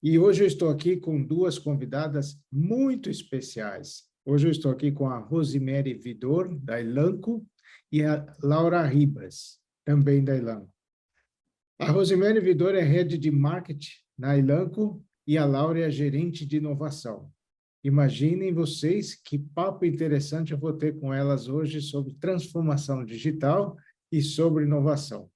E hoje eu estou aqui com duas convidadas muito especiais. Hoje eu estou aqui com a Rosemary Vidor, da Elanco, e a Laura Ribas, também da Elanco. A Rosemary Vidor é Head de Marketing na Elanco e a Laura é a Gerente de Inovação. Imaginem vocês que papo interessante eu vou ter com elas hoje sobre transformação digital e sobre inovação.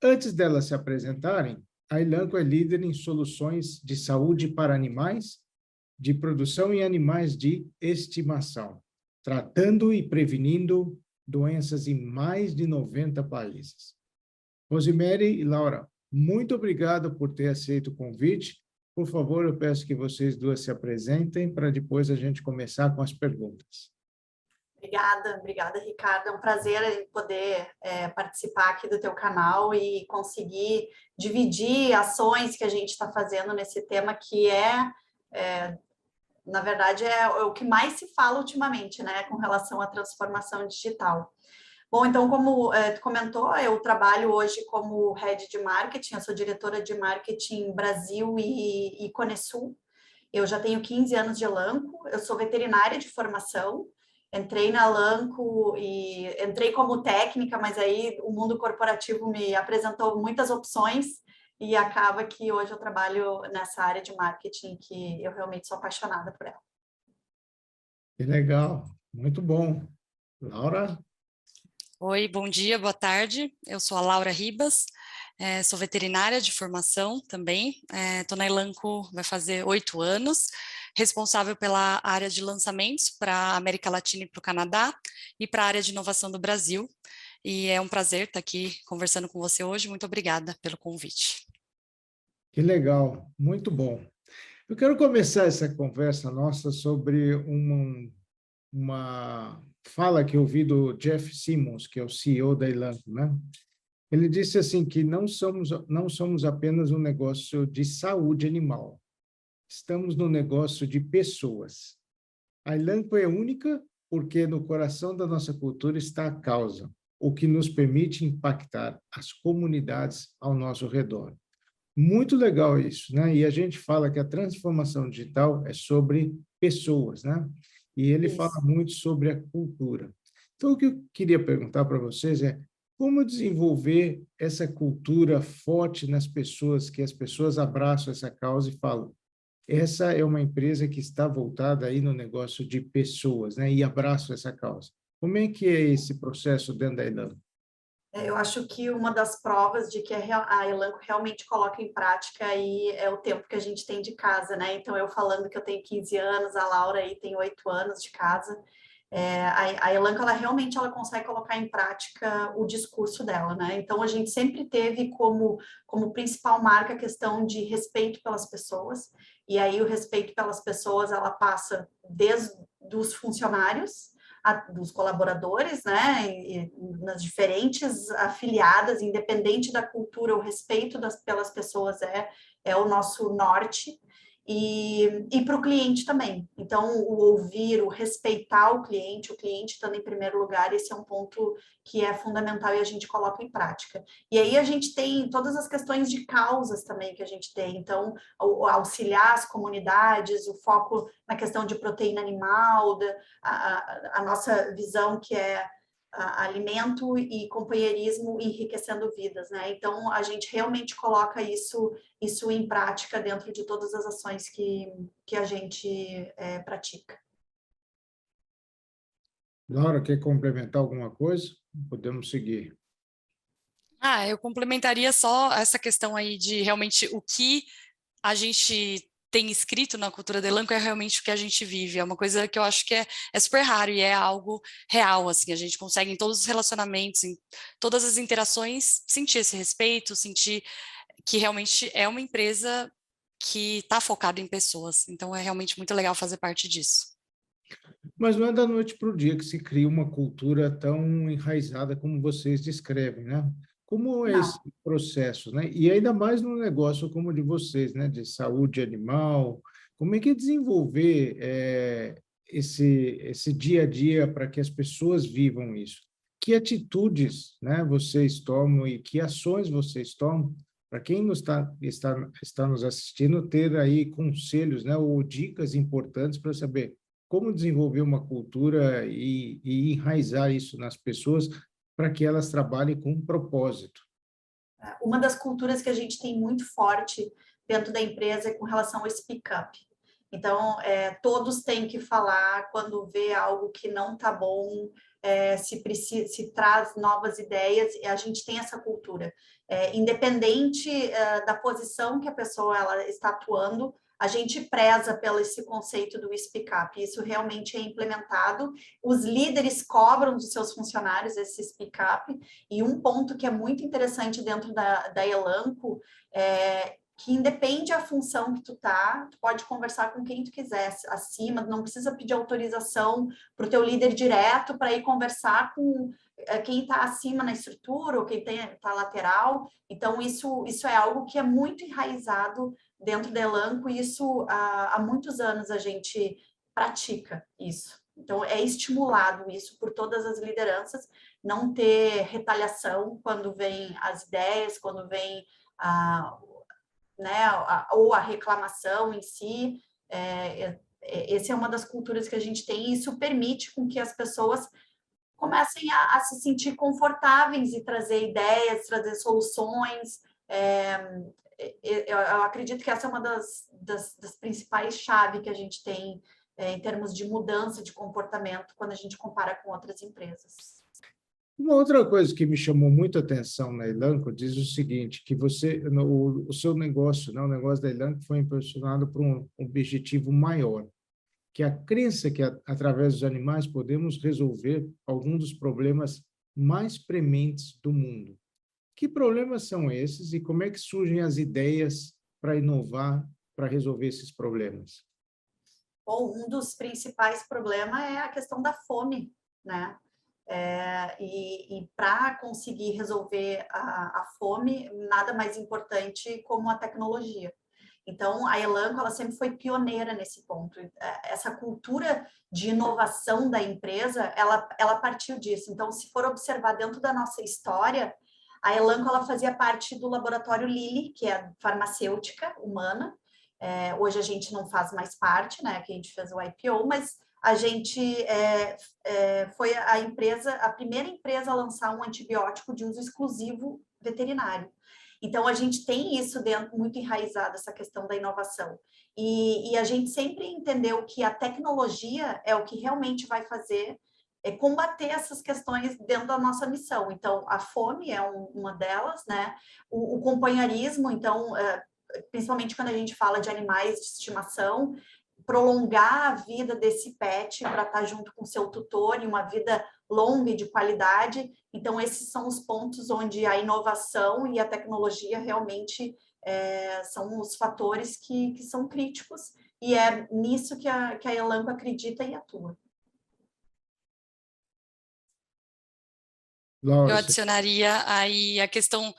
Antes delas se apresentarem, a Elanco é líder em soluções de saúde para animais, de produção em animais de estimação, tratando e prevenindo doenças em mais de 90 países. Rosemary e Laura, muito obrigado por ter aceito o convite. Por favor, eu peço que vocês duas se apresentem para depois a gente começar com as perguntas. Obrigada, Ricardo. É um prazer poder participar aqui do teu canal e conseguir dividir ações que a gente está fazendo nesse tema que na verdade, é o que mais se fala ultimamente, né, com relação à transformação digital. Bom, então, como tu comentou, eu trabalho hoje como Head de Marketing, eu sou diretora de Marketing Brasil e Conesul. Eu já tenho 15 anos de Elanco, eu sou veterinária de formação, entrei na Elanco e entrei como técnica, mas aí o mundo corporativo me apresentou muitas opções e acaba que hoje eu trabalho nessa área de marketing que eu realmente sou apaixonada por ela. Que legal, muito bom. Laura? Oi, bom dia, boa tarde. Eu sou a Laura Ribas, sou veterinária de formação também. Estou na Elanco, vai fazer 8 anos, responsável pela área de lançamentos para a América Latina e para o Canadá e para a área de inovação do Brasil. E é um prazer estar aqui conversando com você hoje. Muito obrigada pelo convite. Que legal, muito bom. Eu quero começar essa conversa nossa sobre uma fala que eu ouvi do Jeff Simmons, que é o CEO da Elanco, né? Ele disse assim que não somos apenas um negócio de saúde animal, estamos no negócio de pessoas. A Elanco é única porque no coração da nossa cultura está a causa, o que nos permite impactar as comunidades ao nosso redor. Muito legal isso, né? E a gente fala que a transformação digital é sobre pessoas, né? E ele fala muito sobre a cultura. Então, o que eu queria perguntar para vocês é como desenvolver essa cultura forte nas pessoas, que as pessoas abraçam essa causa e falam, essa é uma empresa que está voltada aí no negócio de pessoas, né? E abraçam essa causa. Como é que é esse processo dentro da Elanco? Eu acho que uma das provas de que a Elanco realmente coloca em prática aí é o tempo que a gente tem de casa, né? Então, eu falando que eu tenho 15 anos, a Laura aí tem 8 anos de casa. A Elanco, ela consegue colocar em prática o discurso dela, né? Então, a gente sempre teve como principal marca a questão de respeito pelas pessoas. E aí, o respeito pelas pessoas, ela passa desde os funcionários, dos colaboradores, né, e nas diferentes afiliadas, independente da cultura, o respeito pelas pessoas é o nosso norte, e para o cliente também. Então, o ouvir, o respeitar o cliente estando em primeiro lugar, esse é um ponto que é fundamental e a gente coloca em prática. E aí a gente tem todas as questões de causas também que a gente tem, então, auxiliar as comunidades, o foco na questão de proteína animal, a nossa visão que é alimento e companheirismo enriquecendo vidas, né? Então, a gente realmente coloca isso em prática dentro de todas as ações que a gente pratica. Laura, quer complementar alguma coisa? Podemos seguir. Eu complementaria só essa questão aí de realmente o que a gente tem escrito na cultura da Elanco é realmente o que a gente vive. É uma coisa que eu acho que é super raro e é algo real, assim. A gente consegue em todos os relacionamentos, em todas as interações, sentir esse respeito, sentir que realmente é uma empresa que está focada em pessoas. Então, é realmente muito legal fazer parte disso. Mas não é da noite para o dia que se cria uma cultura tão enraizada como vocês descrevem, né? Como é esse processo, né? E ainda mais num negócio como o de vocês, né? De saúde animal, como é que é desenvolver esse dia a dia para que as pessoas vivam isso? Que atitudes, né, vocês tomam e que ações vocês tomam para quem está nos assistindo, ter aí conselhos, né, ou dicas importantes para saber como desenvolver uma cultura e enraizar isso nas pessoas para que elas trabalhem com um propósito. Uma das culturas que a gente tem muito forte dentro da empresa é com relação ao speak up. Então, todos têm que falar quando vê algo que não está bom, se traz novas ideias, e a gente tem essa cultura. Independente da posição que a pessoa ela está atuando, a gente preza pelo esse conceito do speak up. Isso realmente é implementado. Os líderes cobram dos seus funcionários esse speak up. E um ponto que é muito interessante dentro da Elanco é que independe da função que tu pode conversar com quem tu quiser acima, não precisa pedir autorização para o teu líder direto para ir conversar com quem está acima na estrutura ou quem está lateral. Então, isso é algo que é muito enraizado dentro da Elanco e isso há muitos anos a gente pratica isso. Então, é estimulado isso por todas as lideranças, não ter retaliação quando vem as ideias, quando vem ou a reclamação em si. Essa é uma das culturas que a gente tem e isso permite com que as pessoas comecem a se sentir confortáveis e trazer ideias, trazer soluções. Eu acredito que essa é uma das principais chaves que a gente tem em termos de mudança de comportamento quando a gente compara com outras empresas. Uma outra coisa que me chamou muito a atenção na Elanco diz o seguinte, que o seu negócio, né, o negócio da Elanco foi impulsionado por um objetivo maior, que a crença que através dos animais podemos resolver alguns dos problemas mais prementes do mundo. Que problemas são esses e como é que surgem as ideias para inovar, para resolver esses problemas? Bom, um dos principais problemas é a questão da fome, né? E para conseguir resolver a fome, nada mais importante como a tecnologia. Então, a Elanco, ela sempre foi pioneira nesse ponto. Essa cultura de inovação da empresa, ela partiu disso. Então, se for observar dentro da nossa história, a Elanco, ela fazia parte do laboratório Lilly, que é a farmacêutica humana. Hoje a gente não faz mais parte, né? Que a gente fez o IPO, mas a gente foi a primeira empresa a lançar um antibiótico de uso exclusivo veterinário. Então, a gente tem isso dentro, muito enraizado, essa questão da inovação. E a gente sempre entendeu que a tecnologia é o que realmente vai fazer combater essas questões dentro da nossa missão. Então, a fome é uma delas, né? O companheirismo, então, principalmente quando a gente fala de animais de estimação, prolongar a vida desse pet para estar junto com seu tutor e uma vida longa e de qualidade. Então, esses são os pontos onde a inovação e a tecnologia realmente são os fatores que são críticos e é nisso que a Elanco acredita e atua. Eu adicionaria aí a questão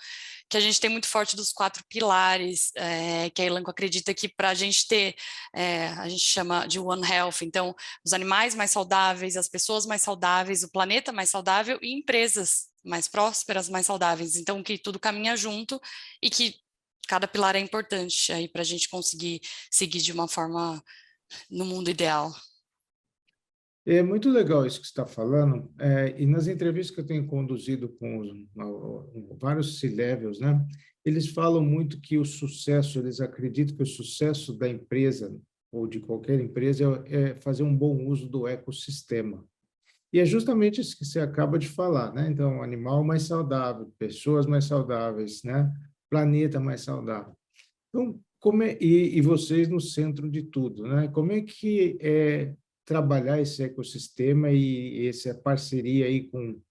que a gente tem muito forte dos 4 pilares, que a Elanco acredita que para a gente ter, a gente chama de One Health, então, os animais mais saudáveis, as pessoas mais saudáveis, o planeta mais saudável e empresas mais prósperas, mais saudáveis. Então, que tudo caminha junto e que cada pilar é importante aí para a gente conseguir seguir de uma forma no mundo ideal. É muito legal isso que você está falando, e nas entrevistas que eu tenho conduzido com vários C-levels, né, eles falam muito que o sucesso, eles acreditam que o sucesso da empresa, ou de qualquer empresa, é fazer um bom uso do ecossistema. E é justamente isso que você acaba de falar, né? Então, animal mais saudável, pessoas mais saudáveis, né? Planeta mais saudável. Então, e vocês no centro de tudo, né? Como é que trabalhar esse ecossistema e essa parceria aí com...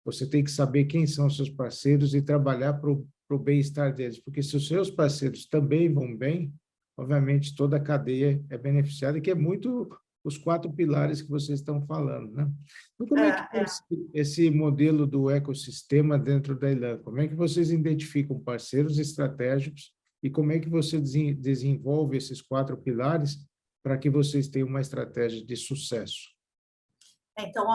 Você tem que saber quem são os seus parceiros e trabalhar para o bem-estar deles, porque se os seus parceiros também vão bem, obviamente toda a cadeia é beneficiada, que é muito os 4 pilares que vocês estão falando, né? Então, como é que é esse modelo do ecossistema dentro da Elanco? Como é que vocês identificam parceiros estratégicos e como é que você desenvolve esses 4 pilares para que vocês tenham uma estratégia de sucesso? Então,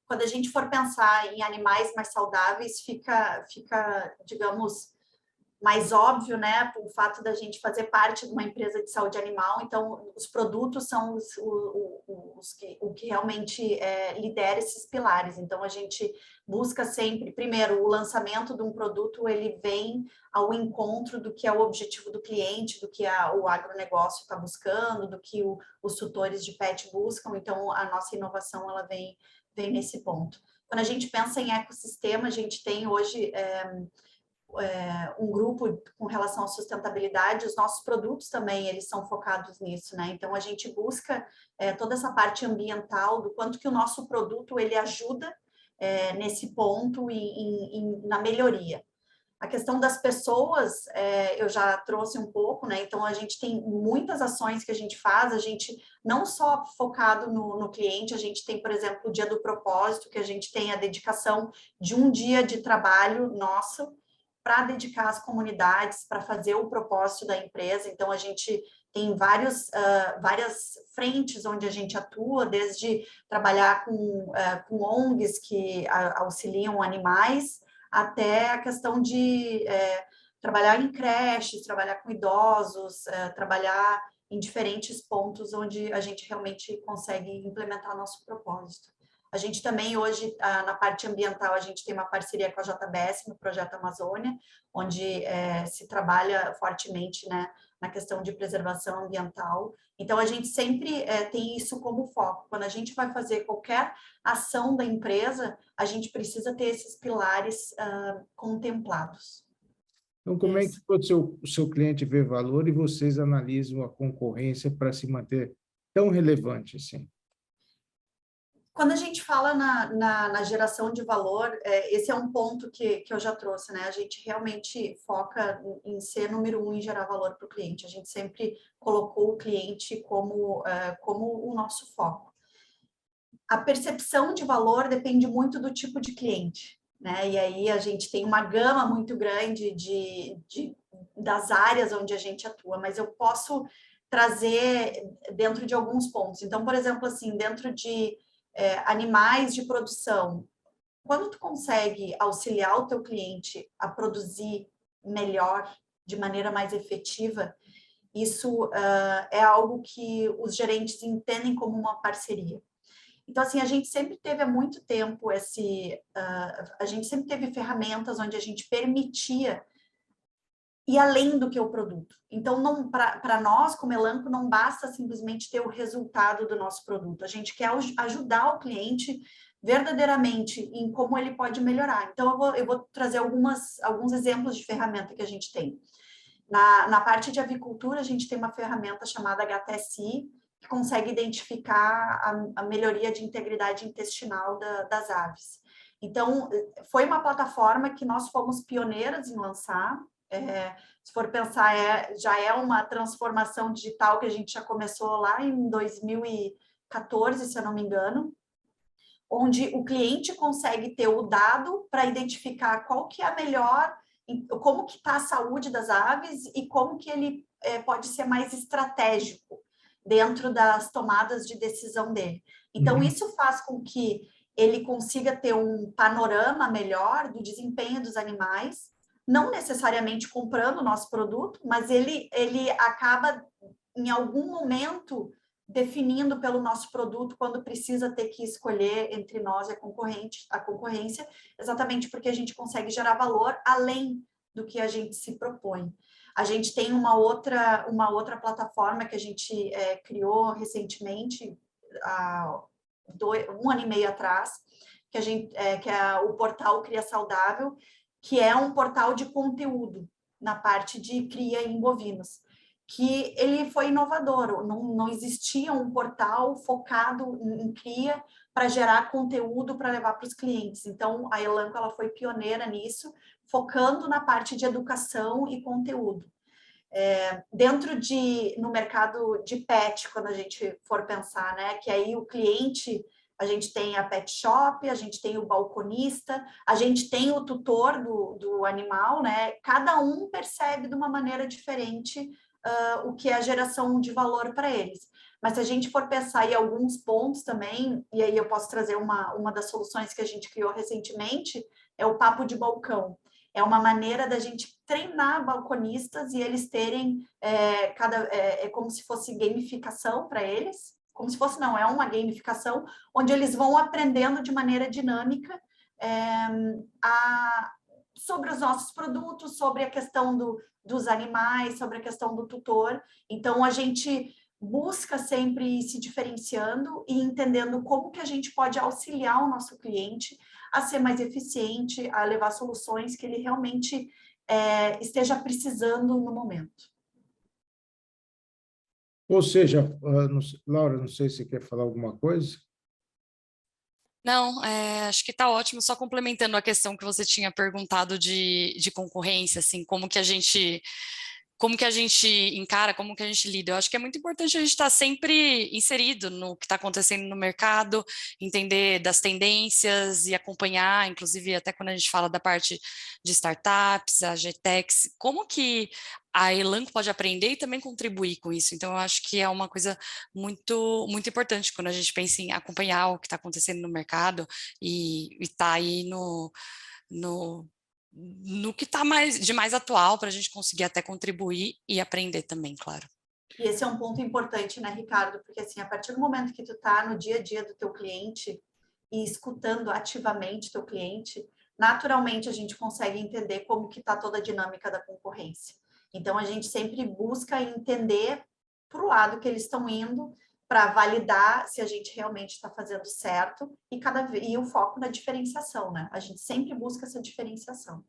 quando a gente for pensar em animais mais saudáveis, fica, digamos, mais óbvio, né, o fato da gente fazer parte de uma empresa de saúde animal, então os produtos são o que realmente lidera esses pilares. Então a gente busca sempre, primeiro, o lançamento de um produto, ele vem ao encontro do que é o objetivo do cliente, do que o agronegócio está buscando, do que os tutores de pet buscam, então a nossa inovação ela vem nesse ponto. Quando a gente pensa em ecossistema, a gente tem hoje um grupo com relação à sustentabilidade, os nossos produtos também, eles são focados nisso, né? Então, a gente busca toda essa parte ambiental, do quanto que o nosso produto, ele ajuda nesse ponto na melhoria. A questão das pessoas, eu já trouxe um pouco, né? Então, a gente tem muitas ações que a gente faz, a gente não só focado no cliente, a gente tem, por exemplo, o Dia do Propósito, que a gente tem a dedicação de um dia de trabalho nosso, para dedicar às comunidades, para fazer o propósito da empresa. Então, a gente tem várias frentes onde a gente atua, desde trabalhar com ONGs que auxiliam animais, até a questão de trabalhar em creches, trabalhar com idosos, trabalhar em diferentes pontos onde a gente realmente consegue implementar nosso propósito. A gente também hoje, na parte ambiental, a gente tem uma parceria com a JBS, no Projeto Amazônia, onde se trabalha fortemente, né, na questão de preservação ambiental. Então, a gente sempre tem isso como foco. Quando a gente vai fazer qualquer ação da empresa, a gente precisa ter esses pilares contemplados. Então, como é que o seu cliente vê valor e vocês analisam a concorrência para se manter tão relevante assim? Quando a gente fala na geração de valor, esse é um ponto que eu já trouxe, né? A gente realmente foca em ser número 1 em gerar valor para o cliente. A gente sempre colocou o cliente como o nosso foco. A percepção de valor depende muito do tipo de cliente, né? E aí a gente tem uma gama muito grande das áreas onde a gente atua, mas eu posso trazer dentro de alguns pontos. Então, por exemplo, assim, dentro de animais de produção, quando tu consegue auxiliar o teu cliente a produzir melhor, de maneira mais efetiva, isso é algo que os gerentes entendem como uma parceria. Então, assim, a gente sempre teve há muito tempo a gente sempre teve ferramentas onde a gente permitia ir além do que o produto. Então, para nós, como Elanco, não basta simplesmente ter o resultado do nosso produto. A gente quer ajudar o cliente verdadeiramente em como ele pode melhorar. Então, eu vou trazer alguns exemplos de ferramenta que a gente tem. Na parte de avicultura, a gente tem uma ferramenta chamada HTSI, que consegue identificar a melhoria de integridade intestinal das aves. Então, foi uma plataforma que nós fomos pioneiras em lançar. Se for pensar, já é uma transformação digital que a gente já começou lá em 2014, se eu não me engano, onde o cliente consegue ter o dado para identificar qual que é a melhor, como que está a saúde das aves e como que ele pode ser mais estratégico dentro das tomadas de decisão dele. Então, isso faz com que ele consiga ter um panorama melhor do desempenho dos animais, não necessariamente comprando o nosso produto, mas ele acaba, em algum momento, definindo pelo nosso produto quando precisa ter que escolher entre nós e a concorrência, exatamente porque a gente consegue gerar valor além do que a gente se propõe. A gente tem uma outra plataforma que a gente criou recentemente, há 1 ano e meio atrás, que é o portal Cria Saudável, que é um portal de conteúdo na parte de cria em bovinos, que ele foi inovador, não existia um portal focado em cria para gerar conteúdo para levar para os clientes. Então, a Elanco ela foi pioneira nisso, focando na parte de educação e conteúdo. No mercado de pet, quando a gente for pensar, né, que aí o cliente, a gente tem a pet shop, a gente tem o balconista, a gente tem o tutor do animal, né, cada um percebe de uma maneira diferente o que é a geração de valor para eles. Mas se a gente for pensar em alguns pontos também, e aí eu posso trazer uma das soluções que a gente criou recentemente, é o papo de balcão. É uma maneira da gente treinar balconistas e eles terem é como se fosse gamificação para eles, como se fosse, não, é uma gamificação, onde eles vão aprendendo de maneira dinâmica sobre os nossos produtos, sobre a questão dos animais, sobre a questão do tutor. Então, a gente busca sempre ir se diferenciando e entendendo como que a gente pode auxiliar o nosso cliente a ser mais eficiente, a levar soluções que ele realmente esteja precisando no momento. Ou seja, Laura, não sei se você quer falar alguma coisa. Não, acho que está ótimo, só complementando a questão que você tinha perguntado de concorrência, assim, como que a gente encara, como que a gente lida. Eu acho que é muito importante a gente estar sempre inserido no que está acontecendo no mercado, entender das tendências e acompanhar, inclusive até quando a gente fala da parte de startups, a GTEx, como que a Elanco pode aprender e também contribuir com isso. Então, eu acho que é uma coisa muito, muito importante quando a gente pensa em acompanhar o que está acontecendo no mercado e estar aí no que está de mais atual para a gente conseguir até contribuir e aprender também, claro. E esse é um ponto importante, né, Ricardo? Porque assim, a partir do momento que tu está no dia a dia do teu cliente e escutando ativamente teu cliente, naturalmente a gente consegue entender como que está toda a dinâmica da concorrência. Então, a gente sempre busca entender para o lado que eles estão indo, para validar se a gente realmente está fazendo certo e o foco na diferenciação, né? A gente sempre busca essa diferenciação.